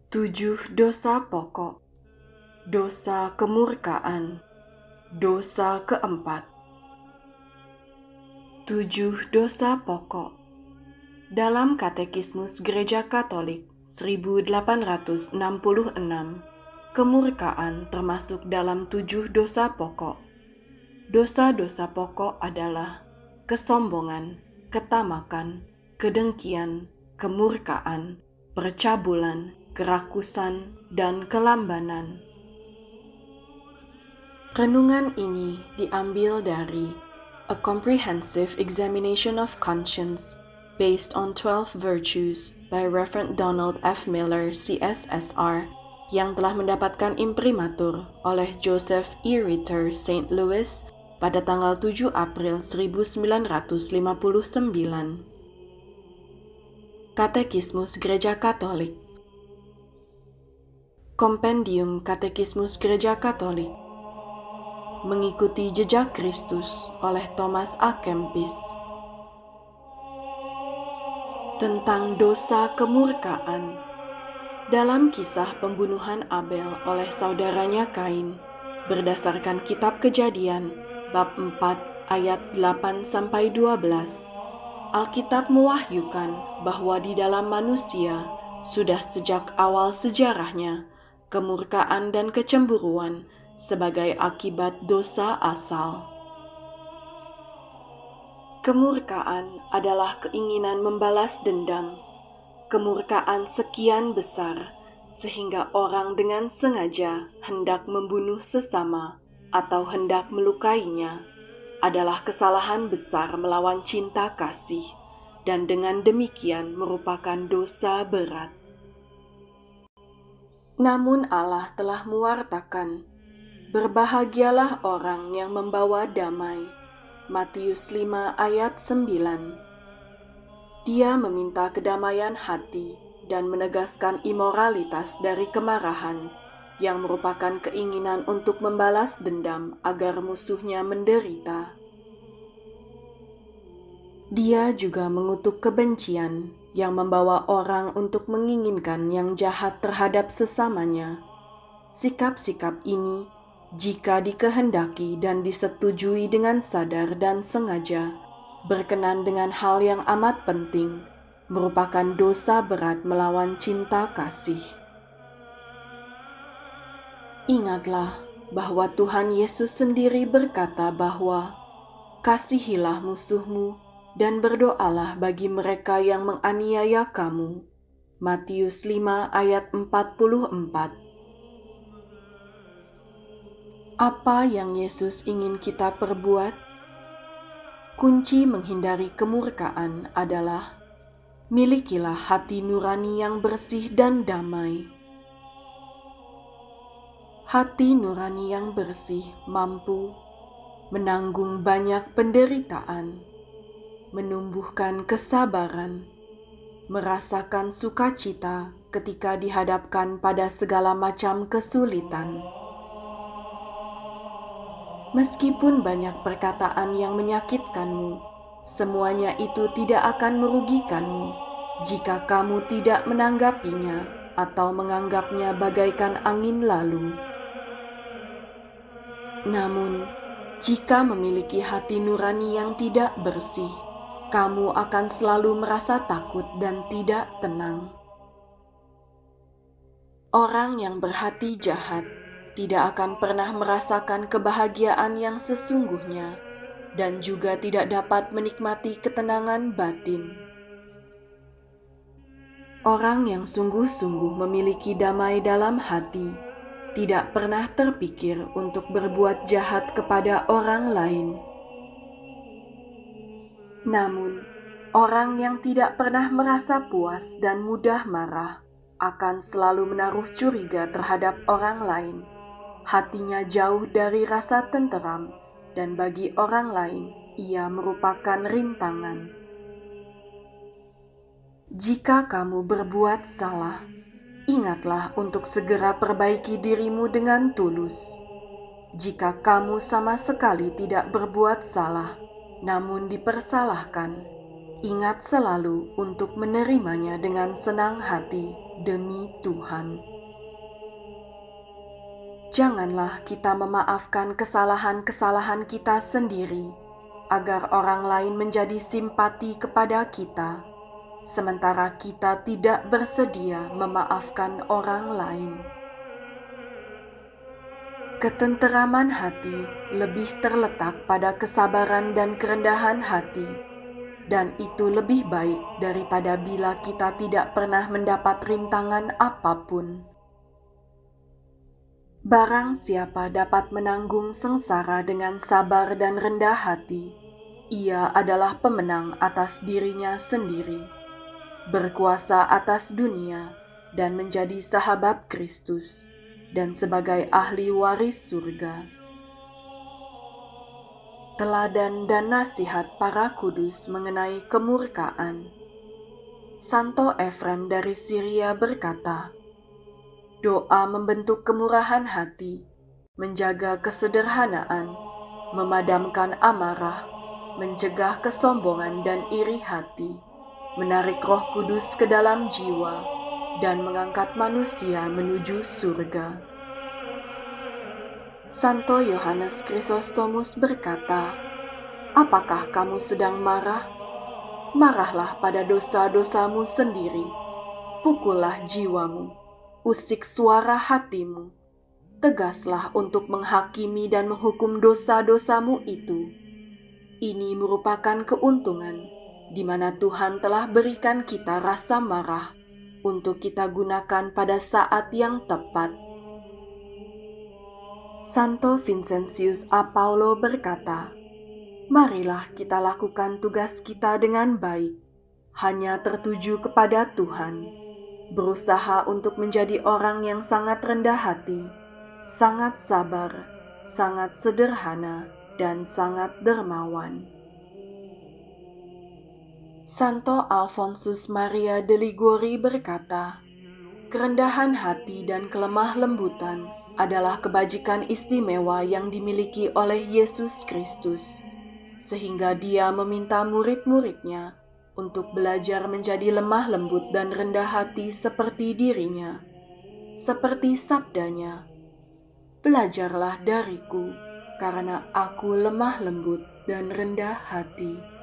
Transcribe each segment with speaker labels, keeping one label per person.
Speaker 1: 7 dosa pokok. Dosa kemurkaan. Dosa keempat. 7 dosa pokok. Dalam Katekismus Gereja Katolik 1866, kemurkaan termasuk dalam 7 dosa pokok. Dosa-dosa pokok adalah kesombongan, ketamakan, kedengkian, kemurkaan, percabulan, kerakusan, dan kelambanan. Renungan ini diambil dari A Comprehensive Examination of Conscience based on 12 Virtues by Reverend Donald F. Miller, CSSR, yang telah mendapatkan imprimatur oleh Joseph E. Ritter, St. Louis, pada tanggal 7 April 1959. Katekismus Gereja Katolik. Kompendium Katekismus Gereja Katolik. Mengikuti Jejak Kristus oleh Thomas A. Kempis. Tentang dosa kemurkaan. Dalam kisah pembunuhan Abel oleh saudaranya Kain, berdasarkan Kitab Kejadian, bab 4 ayat 8-12, Alkitab mewahyukan bahwa di dalam manusia sudah sejak awal sejarahnya kemurkaan dan kecemburuan sebagai akibat dosa asal. Kemurkaan adalah keinginan membalas dendam. Kemurkaan sekian besar sehingga orang dengan sengaja hendak membunuh sesama atau hendak melukainya adalah kesalahan besar melawan cinta kasih, dan dengan demikian merupakan dosa berat. Namun Allah telah mewartakan, berbahagialah orang yang membawa damai. Matius 5 ayat 9. Dia meminta kedamaian hati dan menegaskan imoralitas dari kemarahan, yang merupakan keinginan untuk membalas dendam agar musuhnya menderita. Dia juga mengutuk kebencian yang membawa orang untuk menginginkan yang jahat terhadap sesamanya. Sikap-sikap ini, jika dikehendaki dan disetujui dengan sadar dan sengaja, berkenan dengan hal yang amat penting, merupakan dosa berat melawan cinta kasih. Ingatlah bahwa Tuhan Yesus sendiri berkata bahwa kasihilah musuhmu dan berdoalah bagi mereka yang menganiaya kamu. Matius 5 ayat 44. Apa yang Yesus ingin kita perbuat? Kunci menghindari kemurkaan adalah milikilah hati nurani yang bersih dan damai. Hati nurani yang bersih mampu menanggung banyak penderitaan, menumbuhkan kesabaran, merasakan sukacita ketika dihadapkan pada segala macam kesulitan. Meskipun banyak perkataan yang menyakitkanmu, semuanya itu tidak akan merugikanmu jika kamu tidak menanggapinya atau menganggapnya bagaikan angin lalu. Namun, jika memiliki hati nurani yang tidak bersih, kamu akan selalu merasa takut dan tidak tenang. Orang yang berhati jahat tidak akan pernah merasakan kebahagiaan yang sesungguhnya dan juga tidak dapat menikmati ketenangan batin. Orang yang sungguh-sungguh memiliki damai dalam hati tidak pernah terpikir untuk berbuat jahat kepada orang lain. Namun, orang yang tidak pernah merasa puas dan mudah marah akan selalu menaruh curiga terhadap orang lain. Hatinya jauh dari rasa tenteram, dan bagi orang lain ia merupakan rintangan. Jika kamu berbuat salah, ingatlah untuk segera perbaiki dirimu dengan tulus. Jika kamu sama sekali tidak berbuat salah, namun dipersalahkan, Ingat selalu untuk menerimanya dengan senang hati demi Tuhan. Janganlah kita memaafkan kesalahan-kesalahan kita sendiri, agar orang lain menjadi simpati kepada kita, sementara kita tidak bersedia memaafkan orang lain. Ketenteraman hati lebih terletak pada kesabaran dan kerendahan hati, dan itu lebih baik daripada bila kita tidak pernah mendapat rintangan apapun. Barang siapa dapat menanggung sengsara dengan sabar dan rendah hati, ia adalah pemenang atas dirinya sendiri, berkuasa atas dunia, dan menjadi sahabat Kristus, dan sebagai ahli waris surga. Teladan dan nasihat para kudus mengenai kemurkaan. Santo Efrem dari Syria berkata, doa membentuk kemurahan hati, menjaga kesederhanaan, memadamkan amarah, mencegah kesombongan dan iri hati, menarik Roh Kudus ke dalam jiwa, dan mengangkat manusia menuju surga. Santo Yohanes Chrysostomus berkata, apakah kamu sedang marah? Marahlah pada dosa-dosamu sendiri, pukullah jiwamu, usik suara hatimu, tegaslah untuk menghakimi dan menghukum dosa-dosamu itu. Ini merupakan keuntungan di mana Tuhan telah berikan kita rasa marah untuk kita gunakan pada saat yang tepat. Santo Vincentius A. Paulo berkata, marilah kita lakukan tugas kita dengan baik, hanya tertuju kepada Tuhan, berusaha untuk menjadi orang yang sangat rendah hati, sangat sabar, sangat sederhana, dan sangat dermawan. Santo Alfonsus Maria de Liguori berkata, kerendahan hati dan kelemah lembutan adalah kebajikan istimewa yang dimiliki oleh Yesus Kristus, sehingga Dia meminta murid-muridnya untuk belajar menjadi lemah lembut dan rendah hati seperti dirinya. Seperti sabdanya, belajarlah dariku, karena aku lemah lembut dan rendah hati.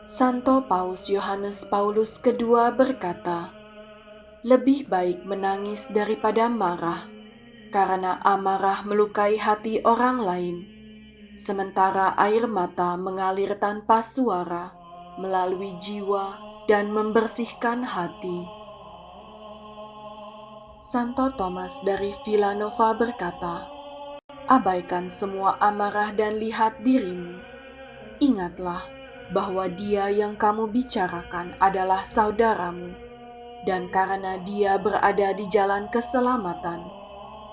Speaker 1: Santo Paus Yohanes Paulus II berkata, lebih baik menangis daripada marah, karena amarah melukai hati orang lain, sementara air mata mengalir tanpa suara melalui jiwa dan membersihkan hati. Santo Thomas dari Villanova berkata, abaikan semua amarah dan lihat dirimu. Ingatlah bahwa dia yang kamu bicarakan adalah saudaramu, dan karena dia berada di jalan keselamatan,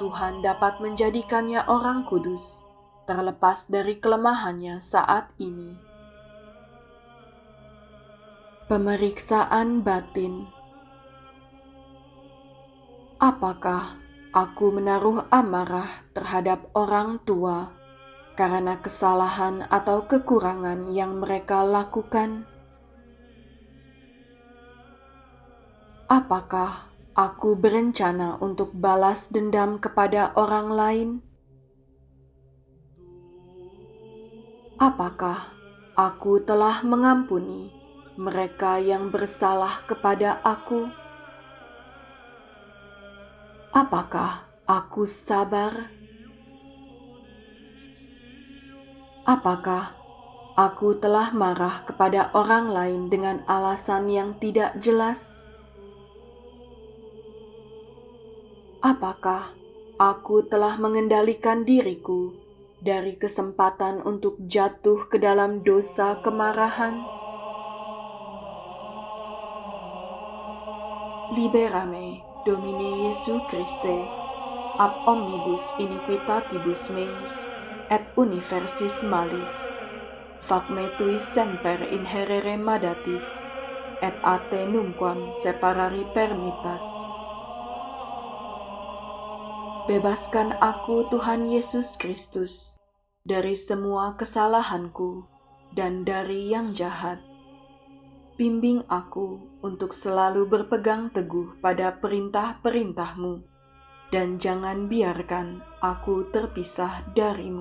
Speaker 1: Tuhan dapat menjadikannya orang kudus, terlepas dari kelemahannya saat ini. Pemeriksaan batin. Apakah aku menaruh amarah terhadap orang tua karena kesalahan atau kekurangan yang mereka lakukan? Apakah aku berencana untuk balas dendam kepada orang lain? Apakah aku telah mengampuni mereka yang bersalah kepada aku? Apakah aku sabar? Apakah aku telah marah kepada orang lain dengan alasan yang tidak jelas? Apakah aku telah mengendalikan diriku dari kesempatan untuk jatuh ke dalam dosa kemarahan? Liberame, Domine Jesu Christe, ab omnibus iniquitatibus meis, et universis malis. Fac me tui semper inherere madatis, et a te nunquam separari permittas. Bebaskan aku, Tuhan Yesus Kristus, dari semua kesalahanku, dan dari yang jahat. Bimbing aku untuk selalu berpegang teguh pada perintah-perintah-Mu, dan jangan biarkan aku terpisah dari-Mu.